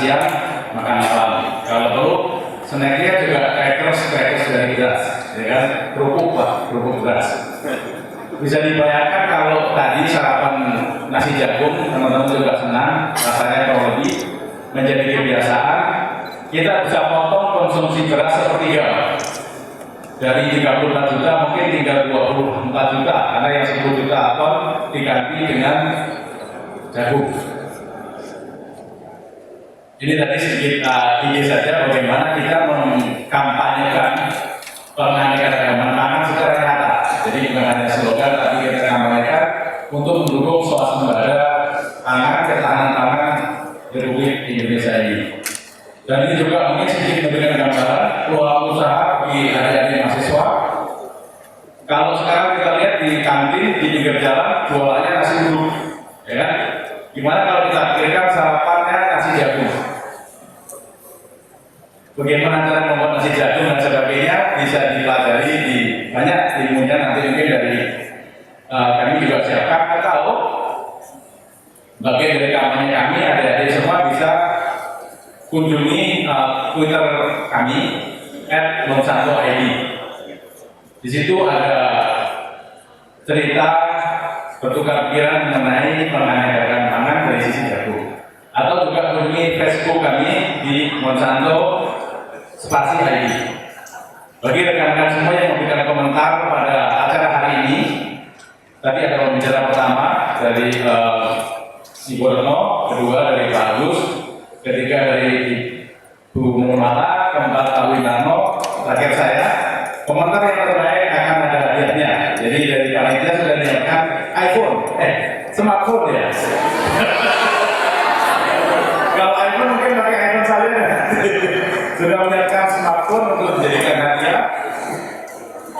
siang makan malam. Kalau perlu snacknya juga crackers dari beras, ya kan? Kerupuk beras. Bisa dibayangkan kalau tadi sarapan nasi jagung, teman-teman juga senang, rasanya kalau lebih menjadi kebiasaan. Kita bisa potong konsumsi beras sepertiga. Dari 34 juta mungkin tinggal 24 juta, karena yang 10 juta ton diganti dengan jagung. Ini tadi sedikit ide saja bagaimana kita mengkampanyekan penganeka-ragaman pangan secara nyata. Jadi bukan hanya slogan, tapi kita kampanyekan untuk mendukung swasembada pangan, ketahanan pangan Republik Indonesia ini. Dan ini juga mungkin sedikit memberikan gambaran peluang usaha bagi adik-adik mahasiswa. Kalau sekarang kita lihat di kantin di pinggir jalan jualannya nasi uduk, ya kan? Gimana kalau kita pikirkan sarapannya nasi jagung? Bagaimana cara membuat nasi jagung dan sebagainya bisa dipelajari di banyak ilmunya, nanti mungkin dari kami juga siapkan atau bagian dari kampanye kami adik-adik semua bisa kunjungi Twitter kami @monsanto_id. Di situ ada cerita bertukar pikiran mengenai penganeka-ragaman pangan dari sisi jagung. Atau juga kunjungi Facebook kami di Monsanto_id. Bagi rekan-rekan semua yang memberikan komentar pada acara hari ini, tadi ada pembicara pertama dari Ibu Retno, kedua dari Pak Agus, ketiga dari Bu Murmala, keempat Pak Winarno, terakhir saya. Komentar yang terbaik akan ada hadiahnya. Jadi dari panitia sudah menyiapkan iPhone, smartphone ya. Kalau iPhone mungkin pakai iPhone saya sudah menyiapkan smartphone untuk menjadikan hadiah.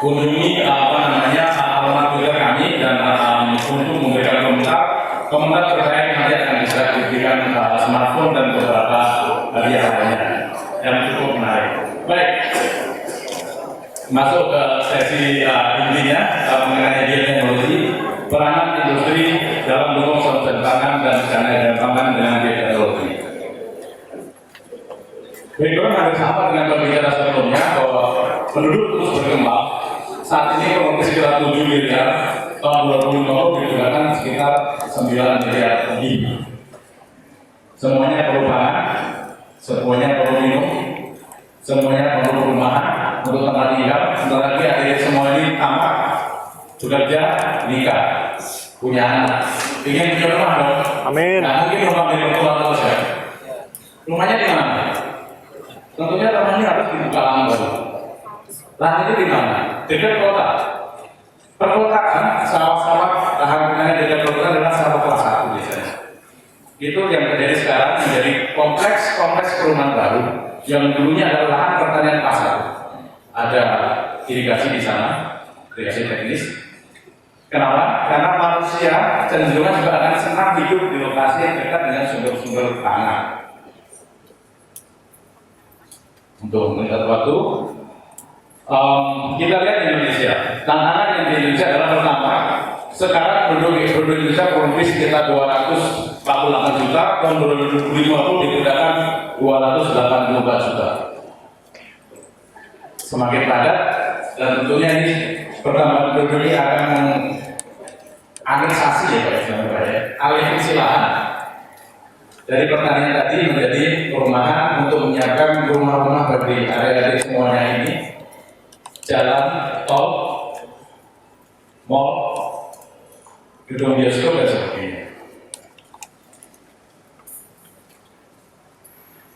Kunjungi alamat Twitter kami dan untuk memberikan komentar terkait nanti akan bisa diberikan smartphone dan beberapa hadiah lainnya yang cukup menarik. Baik, masuk ke sesi intinya mengenai bioteknologi, peranan industri dalam mendukung solusi pangan dan ketahanan pangan dengan bioteknologi. Background hampir sama dengan pembicara sebelumnya bahwa penduduk terus berkembang. Saat ini produktif sekitar 7 miliar, tahun 2050 diperkirakan sekitar 9 miliar lebih. Semuanya perlu pangan, semuanya perlu minum, semuanya perlu perumahan untuk tempat tinggal. Sebentar lagi akhirnya semua ini tamat, bekerja, nikah, punya anak. Ingin punya rumah dong? Amin. Nah, mungkin rumah milik tua terus ya. Rumahnya di mana? Tentunya rumahnya harus dibuka lahan baru. Lahan itu di mana? Dekat kota. Perkotaan, sawah-sawah lahan yang dekat kota adalah sawah kelas 1 biasanya. Itu yang terjadi sekarang menjadi kompleks perumahan baru yang dulunya adalah lahan pertanian pasar. Ada irigasi di sana, irigasi teknis. Kenapa? Karena manusia cenderung juga akan senang hidup di lokasi yang dekat dengan sumber-sumber pangan. Untuk melihat waktu, kita lihat di Indonesia. Tantangan yang di Indonesia adalah pertama, sekarang penduduk Indonesia produksi sekitar 248 juta, tahun 2050 diperkirakan 284 juta. Semakin padat, dan tentunya ini pertambahan penduduk ini akan menganeksasi alih fungsi lahan dari pertanian tadi menjadi perumahan untuk menyiapkan rumah-rumah bagi adik-adik semuanya ini, jalan, tol, mall, gedung bioskop dan sebagainya.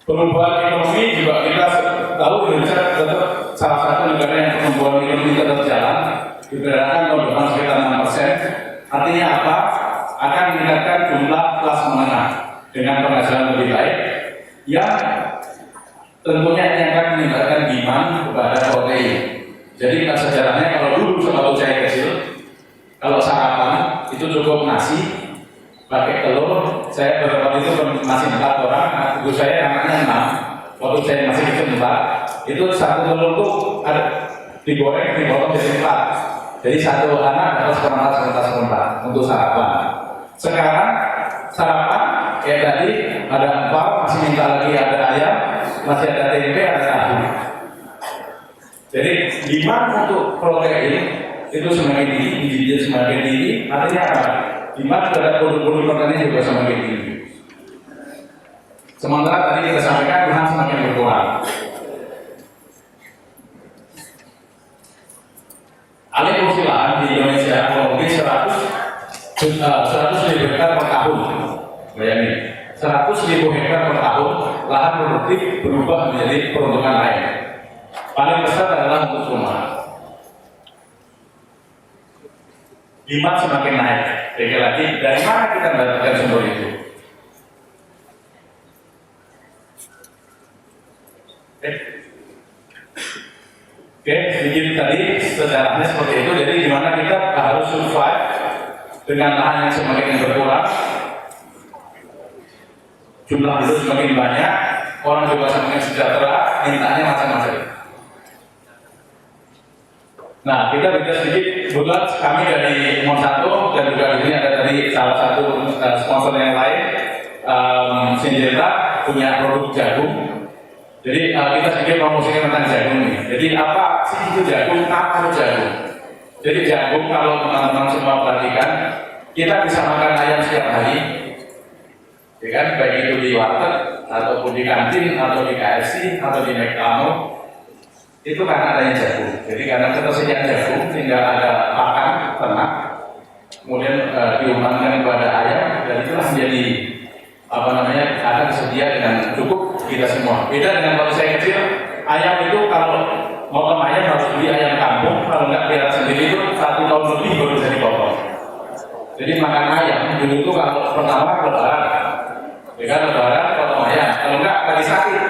Perubahan ekonomi juga kita tahu Indonesia tetap salah satu negara yang pertumbuhan ekonomi tetap jalan, diperkirakan tahun depan sekitar 6%. Artinya apa? Akan meningkatkan jumlah kelas menengah dengan penghasilan lebih baik, yang tentunya ini akan meningkatkan demand kepada protein. Jadi sejarahnya kalau dulu waktu saya kecil, kalau sarapan itu cukup nasi, pakai telur. Saya beberapa itu masih 4 orang, ibu saya anaknya 6. Waktu saya masih kecil 4, itu satu telur itu ada digoreng, dipotong jadi 4. Jadi satu anak dapat seperempat untuk sarapan. Sekarang sarapan kayak tadi ada empal, masih minta lagi ada ayam, masih ada tempe, ada tahu. Jadi demand untuk protein itu semakin tinggi, gizinya semakin tinggi, artinya apa? Demand terhadap produk-produk protein juga semakin tinggi. Sementara tadi kita sampaikan demand semakin berkurang. Alih fungsi lahan di Indonesia kurang lebih 100.000 hektar per tahun. Bayangin, 100.000 hektar per tahun lahan produktif berubah menjadi peruntukan lain. Paling besar adalah untuk rumah. Demand semakin naik. Sekali lagi, dari mana kita mendapatkan sumber itu? Oke, sedikit tadi sejarahnya seperti itu. Jadi di mana kita harus survive dengan lahan yang semakin berkurang, jumlah penduduk semakin banyak, orang juga semakin sejahtera, mintanya macam-macam. Nah, kita bisa sedikit buat kami dari Monsanto dan juga di sini ada tadi salah satu sponsor yang lain, Syngenta punya produk jagung. Jadi kita sedikit promosikan tentang jagung ini. Jadi apa sih itu jagung? Apa itu jagung? Jadi jagung kalau teman-teman semua perhatikan, kita bisa makan ayam setiap hari, ya kan? Baik itu di warteg, ataupun di kantin, atau di KFC, atau di McDonald's, itu karena adanya jagung. Jadi karena ketersediaan jagung, sehingga ada pakan ternak, kemudian diumumkan kepada ayam, dan itulah menjadi akan tersedia dengan cukup kita semua. Beda dengan waktu saya kecil, ayam itu kalau mau ayam harus beli ayam kampung, kalau nggak pelihara sendiri itu 1 tahun lebih baru bisa dipotong. Jadi makan ayam dulu itu kalau pertama lebaran, lebaran potong ayam, kalau nggak lagi sakit,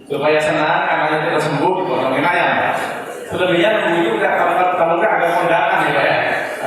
supaya senang karena itu sembuh dipotongin ayam. Selebihnya dulu itu kalau nggak ada kondangan ya Pak ya,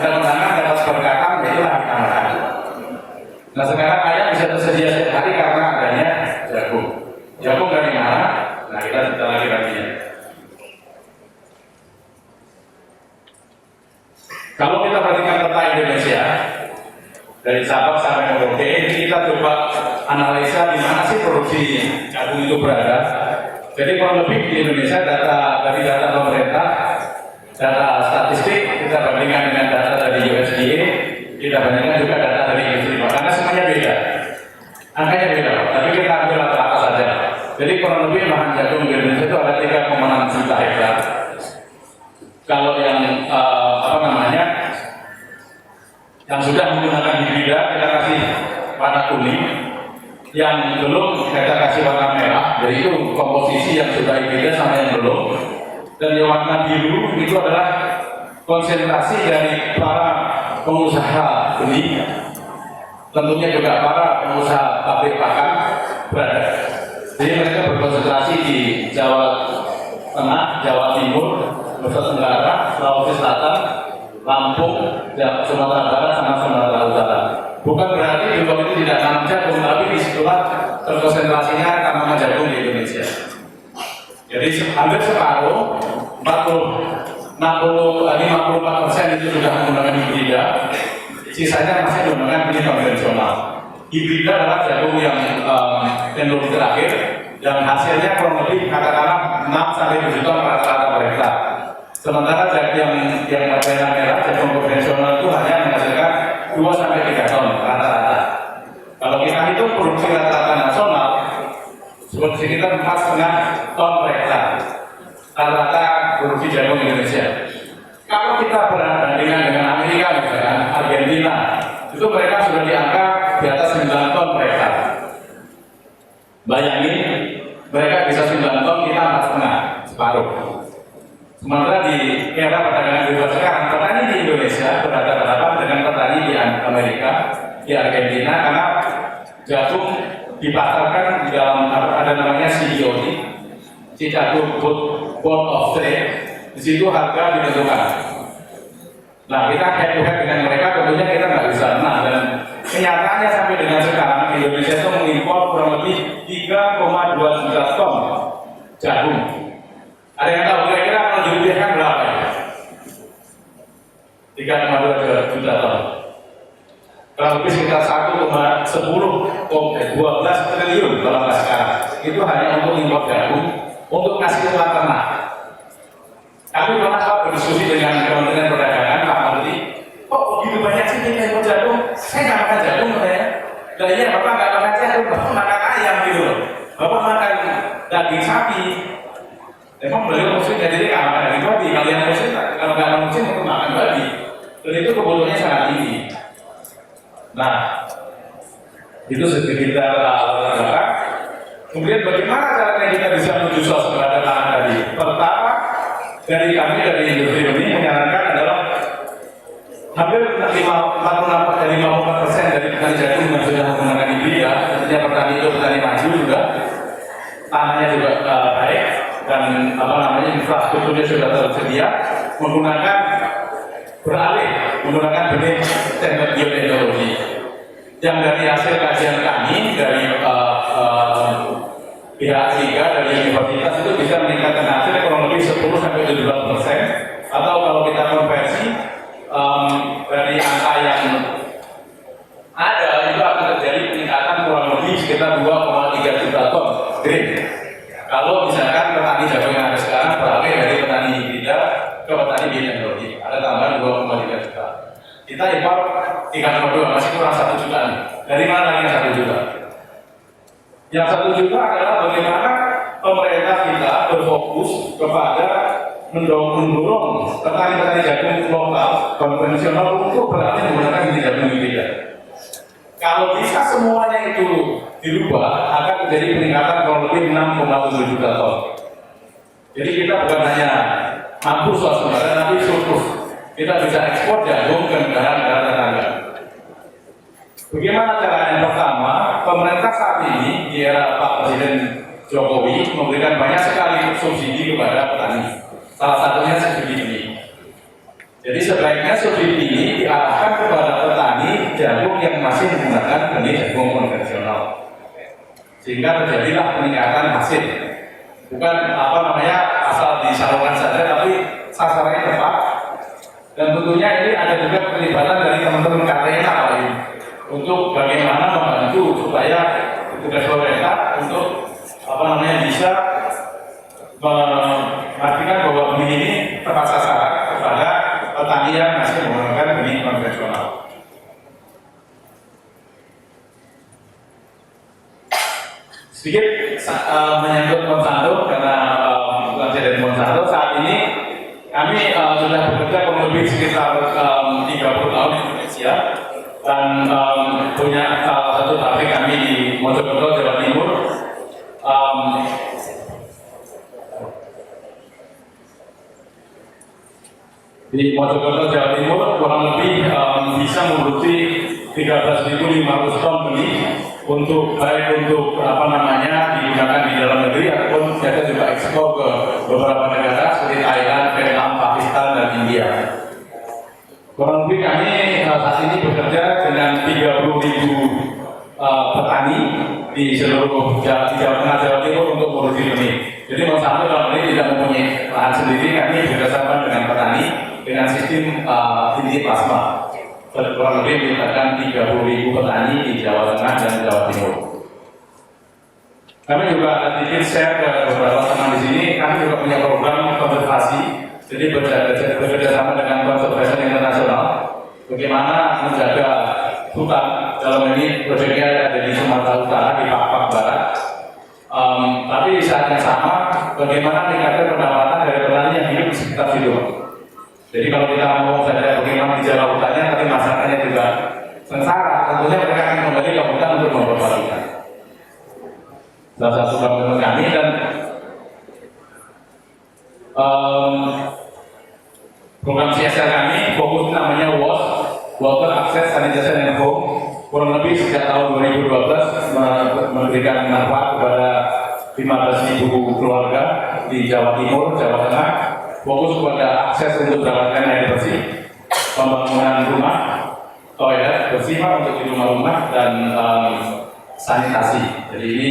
ada kondangan dapat berkatan, itulah kita makan. Nah sekarang ayam bisa tersedia setiap hari karena adanya jagung. Jagung dari mana? Nah kita cerita lagi baginya. Kalau kita perhatikan peta Indonesia dari Sabang sampai Merauke, ini kita coba analisa di mana sih produksi jagung itu berada. Jadi kurang lebih di Indonesia dari data pemerintah, data statistik kita bandingkan dengan data dari USDA, kita bandingkan juga data dari industri, karena semuanya beda. Angkanya beda, tapi kita ambil rata-rata saja. Jadi kurang lebih lahan jagung di Indonesia itu ada 3,6 juta hektar. Kalau yang yang sudah menggunakan hibrida kita kasih warna kuning, yang belum kita kasih warna merah. Jadi itu komposisi yang sudah hibrida sama yang belum. Dan yang warna biru itu adalah konsentrasi dari para pengusaha benih, tentunya juga para pengusaha pabrik pakan berada. Jadi mereka berkonsentrasi di Jawa Tengah, Jawa Timur, Nusa Tenggara, Sulawesi Selatan, Lampung, Sumatera Barat, sama Sumatera Utara. Bukan berarti di itu tidak tanam jagung, tapi disitulah terkonsentrasinya tanaman jagung di Indonesia. Jadi hampir separuh, 54% itu sudah menggunakan hibrida, sisanya masih menggunakan benih konvensional. Hibrida adalah jagung yang teknologi terakhir, dan hasilnya kurang lebih katakanlah 6-7 ton rata-rata per hektar. Sementara jagung yang warna merah, jagung konvensional itu hanya menghasilkan 2-3 ton rata-rata. Kalau kita hitung produksi rata-rata nasional, sekitar 4,5 ton per hektar rata-rata produksi jagung Indonesia. Kalau kita berbandingkan dengan Amerika misalkan, Argentina, itu mereka sudah di angka di atas 9 ton per hektar. Bayangin, mereka bisa 9 ton, kita 4,5, separuh. Sementara di era perdagangan bebas sekarang, petani di Indonesia berhadapan dengan petani di Amerika, di Argentina, karena jagung dipasarkan di dalam ada namanya CBOT, Chicago Board of Trade. Di situ harga ditentukan. Nah, kita head to head dengan mereka, tentunya kita nggak bisa menang. Dan kenyataannya sampai dengan sekarang Indonesia itu mengimpor kurang lebih 3,2 juta ton jagung. Ada yang tahu kira-kira kalau dirupiahkan berapa ya? 3,2 juta ton. Kurang lebih sekitar 1,9 12 triliun kalau nggak sekarang. Itu hanya untuk impor jagung, untuk ngasih ke ternak. Kami pernah berdiskusi dengan Kementerian Perdagangan, Pak Menteri, kok begitu banyak sih kita impor jagung? Saya nggak makan jagung, katanya. Dan iya, Bapak nggak makan jagung, Bapak makan ayam gitu loh. Bapak makan daging sapi. Emang beliau muslim, jadi dia nggak makan daging babi. Kalau yang muslim, kalau nggak muslim, itu makan babi. Dan itu kebutuhannya sangat tinggi. Nah, itu sekitar belakang. Kemudian bagaimana caranya kita bisa menuju swasembada pangan tadi? Pertama, dari kami dari industri ini menyarankan adalah hampir 54% dari petani jagung yang sudah menggunakan hibrida, tentunya petani itu petani maju juga, tanahnya juga baik dan infrastrukturnya sudah tersedia, beralih menggunakan benih bioteknologi. Yang dari hasil kajian kami dari pihak ketiga dari universitas itu bisa meningkatkan hasil kurang lebih 10-17%, atau kalau kita konversi dari angka yang ada itu akan terjadi peningkatan kurang lebih sekitar 2,3 juta ton grain. Kalau misalkan petani jagung yang ada sekarang beralih dari petani hibrida ke petani bioteknologi, ada tambahan 2,3 juta. Kita impor 3,2, masih kurang 1 juta nih. Dari mana lagi yang 1 juta? Yang 1 juta adalah bagaimana pemerintah kita berfokus kepada mendorong petani-petani jagung lokal konvensional untuk beralih menggunakan jenis jagung hibrida. Kalau bisa semuanya itu dirubah, akan terjadi peningkatan kurang lebih 6,7 juta ton. Jadi kita bukan hanya mampu swasembada, tapi surplus. Kita bisa ekspor jagung ke negara-negara tetangga. Bagaimana caranya? Pertama, pemerintah saat ini di era Pak Presiden Jokowi memberikan banyak sekali subsidi kepada petani. Salah satunya subsidi ini. Jadi sebaiknya subsidi ini diarahkan kepada petani jagung yang masih menggunakan benih jagung konvensional, sehingga terjadilah peningkatan hasil. Bukan asal disalurkan saja, tapi sasarannya tepat. Dan tentunya ini ada juga keterlibatan dari teman-teman KTNA untuk bagaimana membantu supaya tugas pemerintah untuk bisa memastikan bahwa benih ini tepat sasaran kepada petani yang masih menggunakan benih konvensional. Sedikit menyangkut Monsanto, karena bukan dari Monsanto saat ini kami sudah bekerja kurang lebih sekitar 30 tahun di Indonesia dan punya salah satu pabrik kami di Mojokerto, Jawa Timur. Di Mojokerto, Jawa Timur kurang lebih bisa memproduksi 13.500 ton benih untuk digunakan di dalam negeri ataupun kita juga ekspor ke beberapa negara seperti Thailand, Vietnam, Pakistan, dan India. Kurang lebih kami saat ini bekerja dengan 30.000 petani di seluruh Jawa Tengah, Jawa Timur untuk produksi benih. Jadi Monsanto dalam ini tidak mempunyai lahan sendiri, kami bekerjasama dengan petani dengan sistem inti plasma. Kurang lebih melibatkan 30.000 petani di Jawa Tengah dan Jawa Timur. Kami juga sedikit share ke beberapa teman di sini. Kami juga punya program konservasi, jadi bekerjasama dengan Conservation International. Bagaimana menjaga hutan? Dalam ini proyeknya ada di Sumatera Utara, di Papua Barat. Tapi di saat yang sama, bagaimana meningkatkan pendapatan dari petani yang hidup di sekitar situ. Jadi kalau kita ngomong saja bagaimana dijaga hutannya, tapi masyarakatnya juga sengsara, tentunya mereka akan kembali ke hutan untuk memperbaiki. Salah satu program kami dan program CSR kami fokus namanya WASH, Water Access Sanitation and Home. Kurang lebih sejak tahun 2012 memberikan manfaat kepada 15.000 keluarga di Jawa Timur, Jawa Tengah. Fokus pada akses untuk mendapatkan air bersih, pembangunan rumah, toilet bersih untuk di rumah-rumah, dan sanitasi. Jadi ini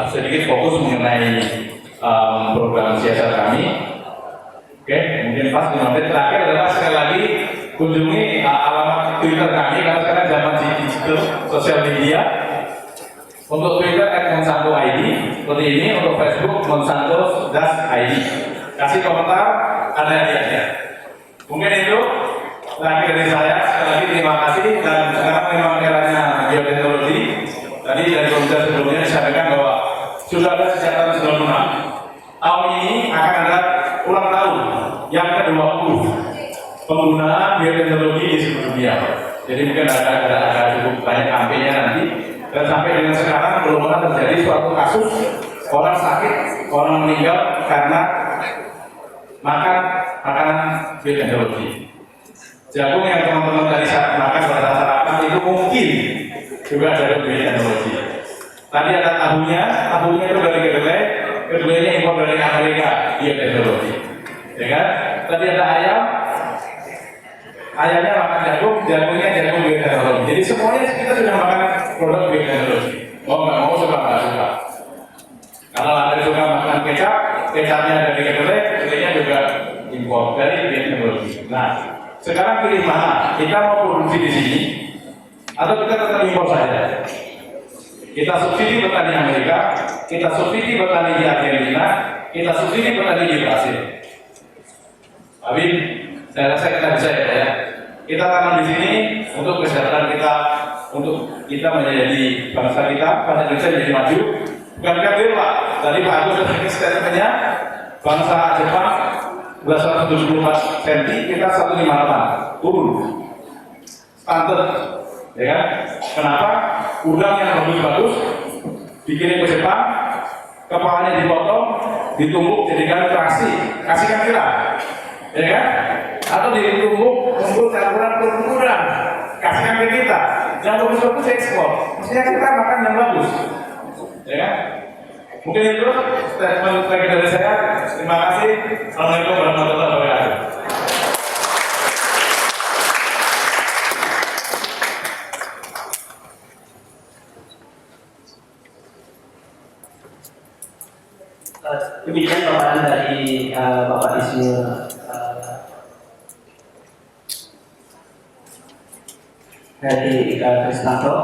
sedikit fokus mengenai program CSR kami. Oke, mungkin pas 5 menit terakhir adalah sekali lagi kunjungi alamat Twitter kami, karena sekarang zaman digital sosial media. Untuk Twitter @monsanto_id seperti ini, untuk Facebook monsanto_id. Kasih komentar, ada hadiahnya. Mungkin itu lagi dari saya. Sekali lagi terima kasih, dan sekarang memang eranya bioteknologi. Tadi dari komentar sebelumnya disampaikan bahwa sudah ada sejak tahun 96. Tahun ini akan ada ulang tahun yang ke-20 penggunaan bioteknologi di seluruh dunia. Jadi mungkin ada cukup banyak kampanye nanti. Dan sampai dengan sekarang belum pernah terjadi suatu kasus orang sakit, orang meninggal karena makan makanan bioteknologi. Jagung yang teman-teman tadi makan pada sarapan itu mungkin juga ada bioteknologi. Tadi ada tahunya itu dari kedelainya impor dari Amerika, bioteknologi. Ya kan? Tadi ada ayamnya makan jagungnya jagung bioteknologi. Jadi semuanya kita sudah makan produk bioteknologi. Mau nggak mau, suka nggak suka. Kalau ada suka makan kecapnya dari kedelainya juga impor dari bioteknologi. Nah, sekarang pilih mana? Kita mau produksi di sini atau kita tetap impor saja? Kita subsidi petani Amerika, kita subsidi petani di Argentina, kita subsidi petani di Brasil. Tapi saya rasa kita bisa ya. Kita tanam di sini untuk kesehatan kita, untuk kita menjadi bangsa Indonesia menjadi maju. Bukan kafir Pak. Tadi Pak Agus sudah statementnya bangsa Jepang 174 cm, kita 158 turun. Standar, ya kan? Kenapa? Udang yang bagus-bagus dikirim ke Jepang, kepalanya dipotong, ditumbuk jadikan terasi, kasihkan kita, ya kan? Atau ditumbuk campuran kurang, kasihkan ke kita. Yang bagus-bagus ekspor. Mestinya kita makan yang bagus, ya kan? Mungkin itu statement dari saya. Terima kasih. Assalamualaikum warahmatullahi wabarakatuh. Demikian paparan dari Bapak Ismail dari Kristanto.